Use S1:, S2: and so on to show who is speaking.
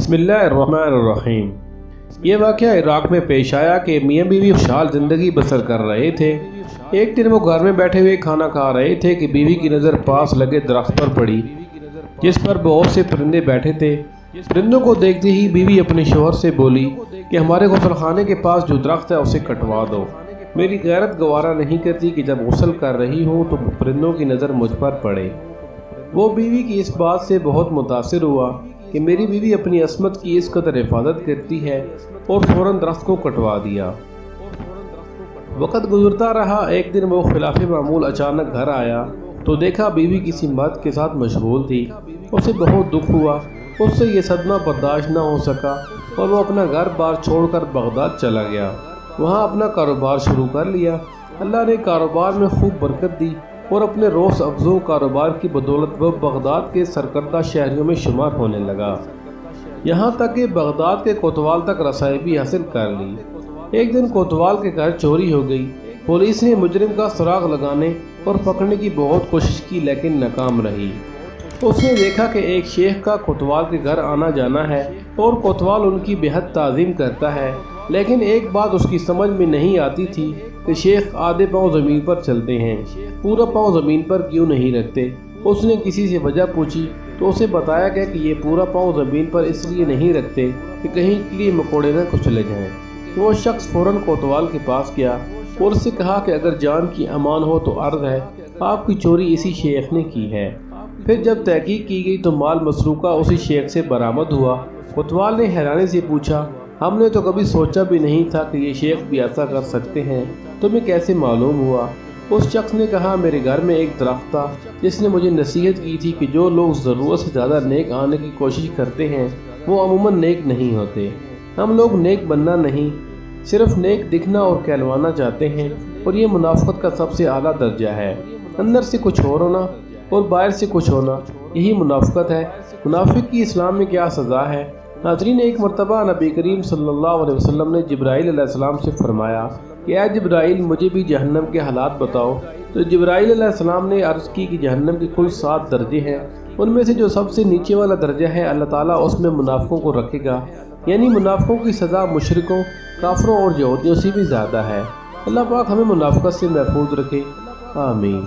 S1: بسم اللہ الرحمن الرحیم۔ یہ واقعہ عراق میں پیش آیا کہ میاں بیوی خوشحال زندگی بسر کر رہے تھے۔ ایک دن وہ گھر میں بیٹھے ہوئے کھانا کھا رہے تھے کہ بیوی کی نظر پاس لگے درخت پر پڑی جس پر بہت سے پرندے بیٹھے تھے۔ پرندوں کو دیکھتے ہی بیوی اپنے شوہر سے بولی کہ ہمارے غسل خانے کے پاس جو درخت ہے اسے کٹوا دو۔ میری غیرت گوارا نہیں کرتی کہ جب غسل کر رہی ہوں تو پرندوں کی نظر مجھ پر پڑے۔ وہ بیوی کی اس بات سے بہت متاثر ہوا کہ میری بیوی اپنی عصمت کی اس قدر حفاظت کرتی ہے، اور فوراً درخت کو کٹوا دیا۔ وقت گزرتا رہا۔ ایک دن وہ خلاف معمول اچانک گھر آیا تو دیکھا بیوی کسی مرد کے ساتھ مشغول تھی۔ اسے بہت دکھ ہوا، اس سے یہ صدمہ برداشت نہ ہو سکا اور وہ اپنا گھر بار چھوڑ کر بغداد چلا گیا۔ وہاں اپنا کاروبار شروع کر لیا۔ اللہ نے کاروبار میں خوب برکت دی اور اپنے روز افزوں کاروبار کی بدولت وہ بغداد کے سرکردہ شہریوں میں شمار ہونے لگا، یہاں تک کہ بغداد کے کوتوال تک رسائی بھی حاصل کر لی۔ ایک دن کوتوال کے گھر چوری ہو گئی۔ پولیس نے مجرم کا سراغ لگانے اور پکڑنے کی بہت کوشش کی لیکن ناکام رہی۔ اس نے دیکھا کہ ایک شیخ کا کوتوال کے گھر آنا جانا ہے اور کوتوال ان کی بے حد تعظیم کرتا ہے، لیکن ایک بات اس کی سمجھ میں نہیں آتی تھی کہ شیخ آدھے پاؤں زمین پر چلتے ہیں، پورا پاؤں زمین پر کیوں نہیں رکھتے۔ اس نے کسی سے وجہ پوچھی تو اسے بتایا گیا کہ یہ پورا پاؤں زمین پر اس لیے نہیں رکھتے کہ کہیں کیڑے مکوڑے نہ کچلے جائیں۔ وہ شخص فوراً کوتوال کے پاس گیا اور اس سے کہا کہ اگر جان کی امان ہو تو عرض ہے آپ کی چوری اسی شیخ نے کی ہے۔ پھر جب تحقیق کی گئی تو مال مسروقہ اسی شیخ سے برآمد ہوا۔ کوتوال نے حیرانی سے پوچھا ہم نے تو کبھی سوچا بھی نہیں تھا کہ یہ شیخ بھی ایسا کر سکتے ہیں، تمہیں کیسے معلوم ہوا؟ اس شخص نے کہا میرے گھر میں ایک درخت تھا جس نے مجھے نصیحت کی تھی کہ جو لوگ ضرورت سے زیادہ نیک آنے کی کوشش کرتے ہیں وہ عموماً نیک نہیں ہوتے۔ ہم لوگ نیک بننا نہیں، صرف نیک دکھنا اور کہلوانا چاہتے ہیں، اور یہ منافقت کا سب سے اعلیٰ درجہ ہے۔ اندر سے کچھ اور ہونا اور باہر سے کچھ ہونا، یہی منافقت ہے۔ منافق کی اسلام میں کیا سزا ہے؟ ناظرین، ایک مرتبہ نبی کریم صلی اللہ علیہ وسلم نے جبرائیل علیہ السلام سے فرمایا کہ اے جبرائیل مجھے بھی جہنم کے حالات بتاؤ۔ تو جبرائیل علیہ السلام نے عرض کی کہ جہنم کے کل 7 درجے ہیں، ان میں سے جو سب سے نیچے والا درجہ ہے اللہ تعالیٰ اس میں منافقوں کو رکھے گا، یعنی منافقوں کی سزا مشرکوں، کافروں اور یہودیوں سے بھی زیادہ ہے۔ اللہ پاک ہمیں منافقت سے محفوظ رکھے، آمین۔